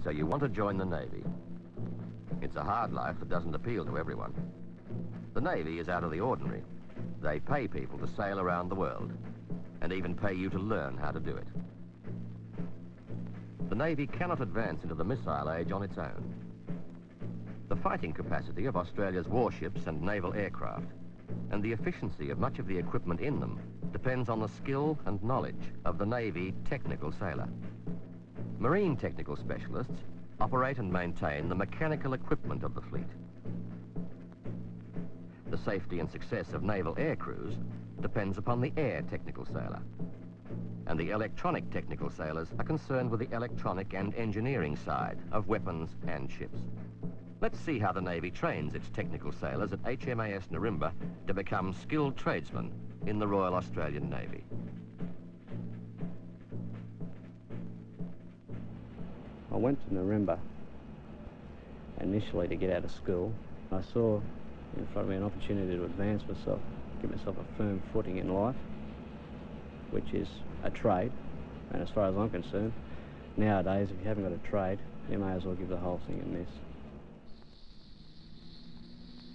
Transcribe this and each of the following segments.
So you want to join the Navy. It's a hard life that doesn't appeal to everyone. The Navy is out of the ordinary. They pay people to sail around the world, and even pay you to learn how to do it. The Navy cannot advance into the missile age on its own. The fighting capacity of Australia's warships and naval aircraft, and the efficiency of much of the equipment in them, depends on the skill and knowledge of the Navy technical sailor. Marine technical specialists operate and maintain the mechanical equipment of the fleet. The safety and success of naval air crews depends upon the air technical sailor. And the electronic technical sailors are concerned with the electronic and engineering side of weapons and ships. Let's see how the Navy trains its technical sailors at HMAS Nirimba to become skilled tradesmen in the Royal Australian Navy. I went to Nirimba initially to get out of school. I saw in front of me an opportunity to advance myself, give myself a firm footing in life, which is a trade. And as far as I'm concerned, nowadays, if you haven't got a trade, you may as well give the whole thing a miss.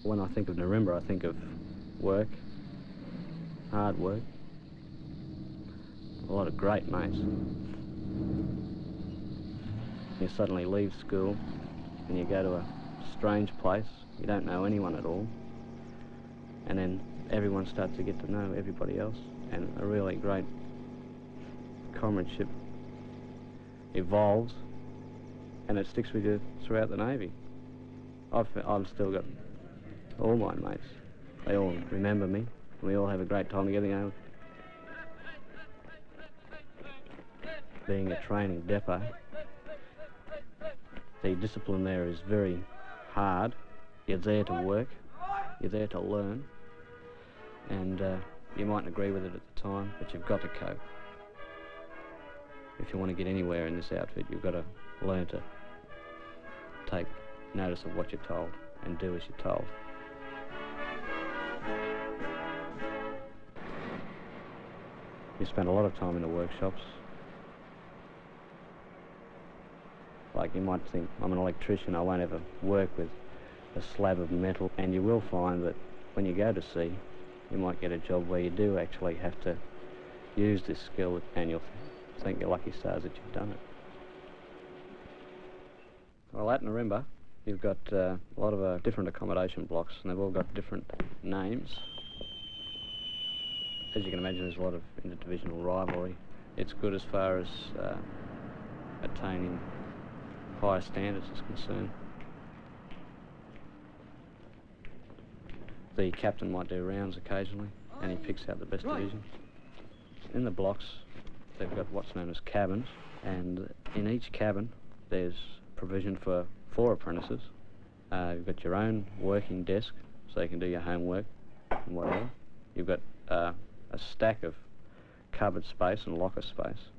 When I think of Nirimba, I think of work, hard work, a lot of great mates. You suddenly leave school and you go to a strange place, you don't know anyone at all, and then everyone starts to get to know everybody else, and a really great comradeship evolves, and it sticks with you throughout the Navy. I've still got all my mates. They all remember me, and we all have a great time together. You know, being a training depot, the discipline there is very hard. You're there to work, you're there to learn, and you mightn't agree with it at the time, but you've got to cope. If you want to get anywhere in this outfit, you've got to learn to take notice of what you're told and do as you're told. You spend a lot of time in the workshops. Like, you might think, I'm an electrician, I won't ever work with a slab of metal, and you will find that when you go to sea, you might get a job where you do actually have to use this skill, and you'll think you're lucky stars that you've done it. Well, at Nirimba, you've got a lot of different accommodation blocks, and they've all got different names. As you can imagine, there's a lot of interdivisional rivalry. It's good as far as attaining higher standards is concerned. The captain might do rounds occasionally, and he picks out the best divisions. In the blocks, they've got what's known as cabins, and in each cabin there's provision for 4 apprentices. You've got your own working desk, so you can do your homework and whatever. You've got a stack of cupboard space and locker space.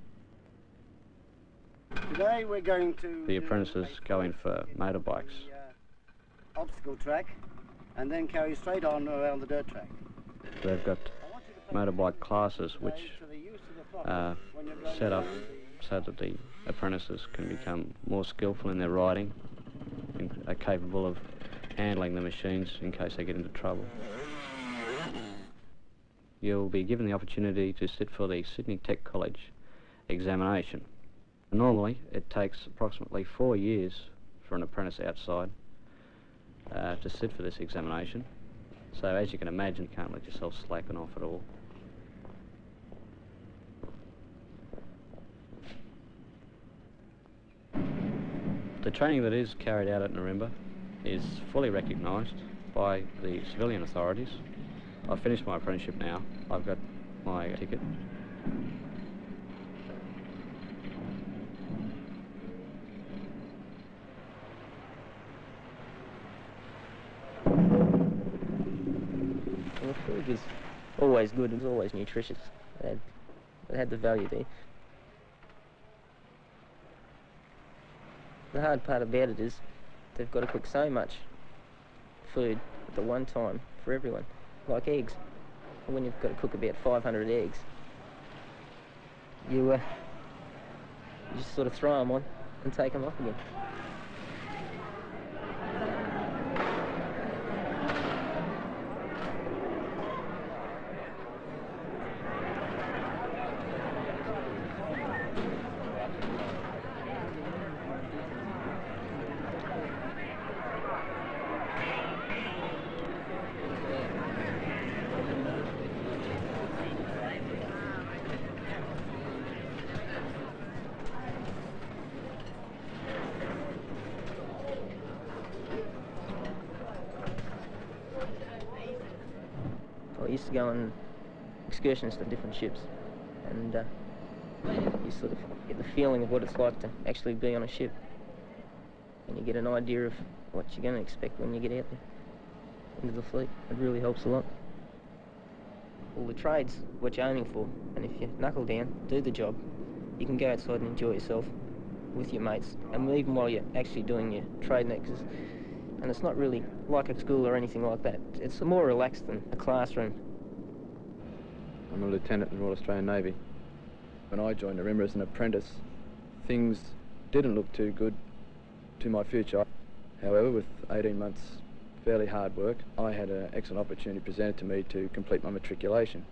Today we're going to... The apprentices go in for motorbikes. The obstacle track, and then carry straight on around the dirt track. They've got motorbike classes which are set up so that the apprentices can become more skillful in their riding and are capable of handling the machines in case they get into trouble. You'll be given the opportunity to sit for the Sydney Tech College examination. Normally, it takes approximately 4 years for an apprentice outside to sit for this examination. So, as you can imagine, you can't let yourself slacken off at all. The training that is carried out at Nirimba is fully recognised by the civilian authorities. I've finished my apprenticeship now. I've got my ticket. Well, the food was always good. It was always nutritious. It had the value there. The hard part about it is they've got to cook so much food at the one time for everyone, like eggs. When you've got to cook about 500 eggs, you just sort of throw them on and take them off again. I used to go on excursions to different ships, and you sort of get the feeling of what it's like to actually be on a ship, and you get an idea of what you're going to expect when you get out there into the fleet. It really helps a lot. All the trades, what you're aiming for, and if you knuckle down, do the job, you can go outside and enjoy yourself with your mates, and even while you're actually doing your trade next. And it's not really like a school or anything like that. It's more relaxed than a classroom. I'm a lieutenant in the Royal Australian Navy. When I joined Nirimba as an apprentice, things didn't look too good to my future. However, with 18 months fairly hard work, I had an excellent opportunity presented to me to complete my matriculation.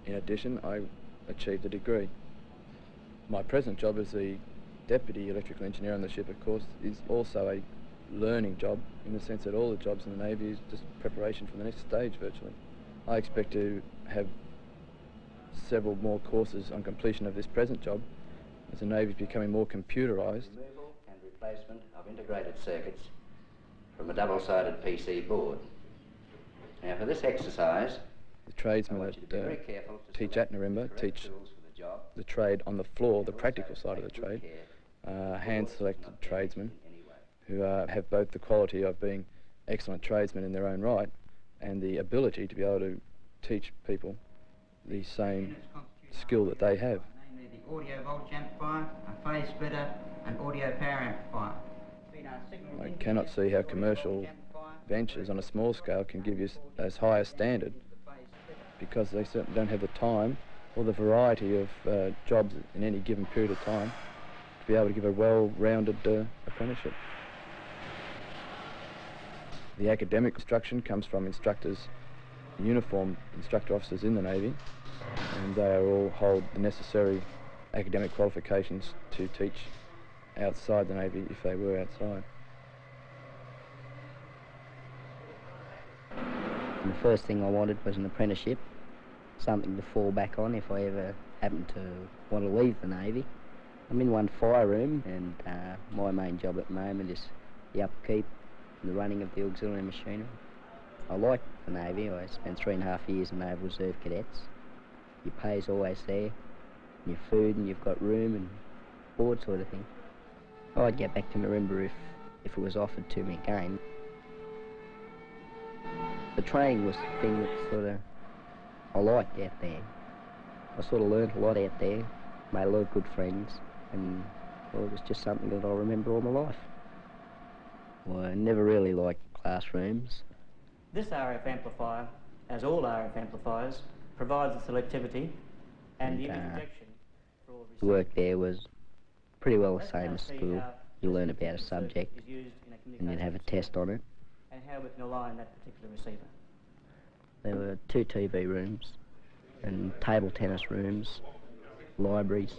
In addition, I achieved a degree. My present job as the Deputy Electrical Engineer on the ship, of course, is also a learning job, in the sense that all the jobs in the Navy is just preparation for the next stage virtually. I expect to have several more courses on completion of this present job as the Navy is becoming more computerised. Removal and replacement of integrated circuits from a double-sided PC board. Now for this exercise, the tradesmen that teach at Nirimba teach the trade on the floor, the practical side of the trade, hand-selected tradesmen who have both the quality of being excellent tradesmen in their own right and the ability to be able to teach people the same skill that they have. Namely the audio voltage amplifier, a phase splitter, and audio power amplifier. I cannot see how commercial ventures on a small scale can give you as high a standard, because they certainly don't have the time or the variety of jobs in any given period of time to be able to give a well-rounded apprenticeship. The academic instruction comes from instructors, uniformed instructor officers in the Navy, and they all hold the necessary academic qualifications to teach outside the Navy if they were outside. And the first thing I wanted was an apprenticeship, something to fall back on if I ever happened to want to leave the Navy. I'm in one fire room, and my main job at the moment is the upkeep and the running of the auxiliary machinery. I like the Navy. I spent 3.5 years in Naval Reserve Cadets. Your pay's always there, and your food, and you've got room and board sort of thing. I'd get back to Nirimba if it was offered to me again. The training was the thing that sort of I liked out there. I sort of learned a lot out there, made a lot of good friends, and well, it was just something that I'll remember all my life. Well, I never really liked classrooms. This RF amplifier, as all RF amplifiers, provides the selectivity and the image projection for all the work there was pretty well the same as school. You learn about a subject and then have a test on it. And how we can align that particular receiver. There were 2 TV rooms and table tennis rooms, libraries,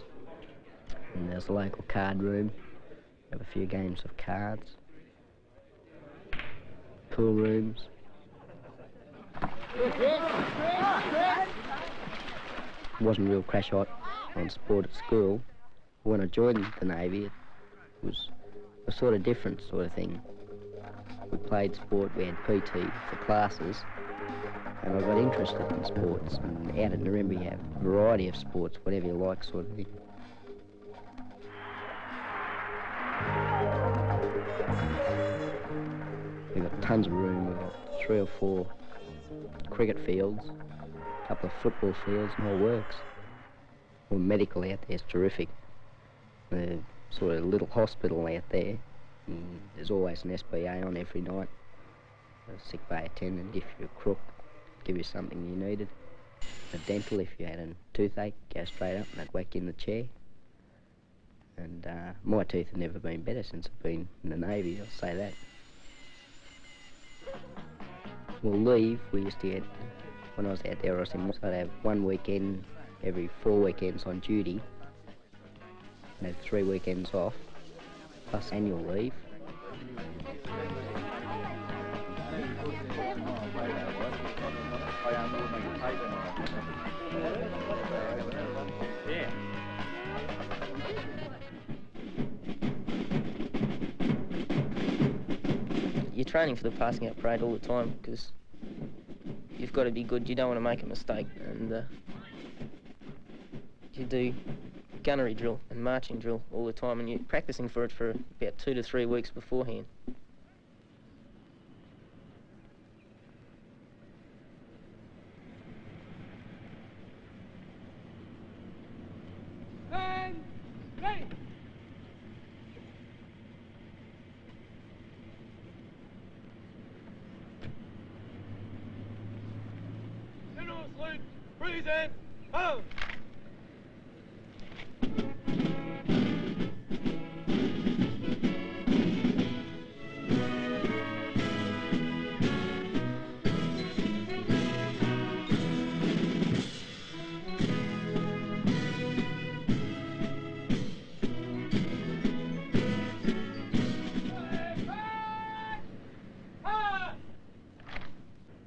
and there's a local card room. Have a few games of cards, pool rooms. Wasn't real crash hot on sport at school. When I joined the Navy, it was a sort of different sort of thing. We played sport, we had PT for classes, and I got interested in sports. And out at Nirimba you have a variety of sports, whatever you like sort of thing. We've got tons of room. We've got 3 or 4 cricket fields, a couple of football fields, and all works. Well, medical out there is terrific. The sort of little hospital out there. And there's always an SPA on every night. A sick bay attendant if you're a crook, give you something you needed. A dental if you had a toothache, go straight up and they'd whack you in the chair. And my teeth have never been better since I've been in the Navy, I'll say that. Well, leave, we used to get, when I was out there, I'd have 1 weekend every 4 weekends on duty, and have 3 weekends off, plus annual leave. You're training for the passing out parade all the time because you've got to be good. You don't want to make a mistake, and you do gunnery drill and marching drill all the time, and you're practicing for it for about 2 to 3 weeks beforehand.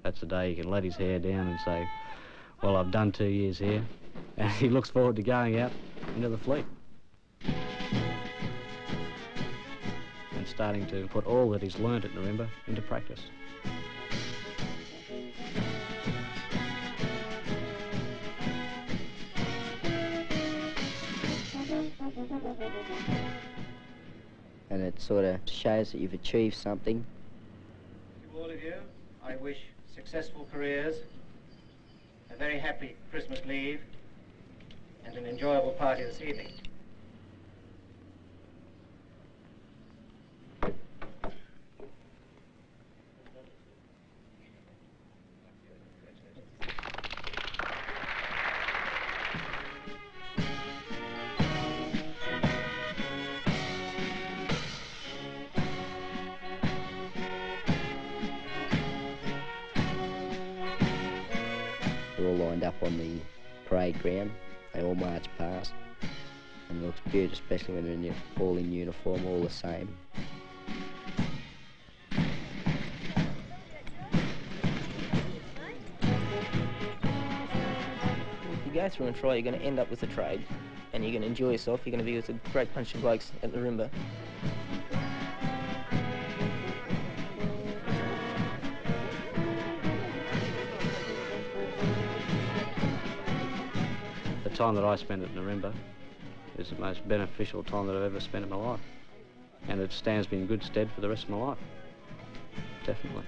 That's the day he can let his hair down and say, well, I've done 2 years here, and he looks forward to going out into the fleet and starting to put all that he's learned at Nirimba into practice. And it sort of shows that you've achieved something. To all of you, I wish successful careers, a very happy Christmas leave, and an enjoyable party this evening. They're all lined up on the parade ground. They all march past. And it looks beautiful, especially when they're all in uniform, all the same. If you go through and try, you're going to end up with a trade, and you're going to enjoy yourself. You're going to be with a great bunch of blokes at Nirimba. The time that I spent at Nirimba is the most beneficial time that I've ever spent in my life. And it stands me in good stead for the rest of my life. Definitely.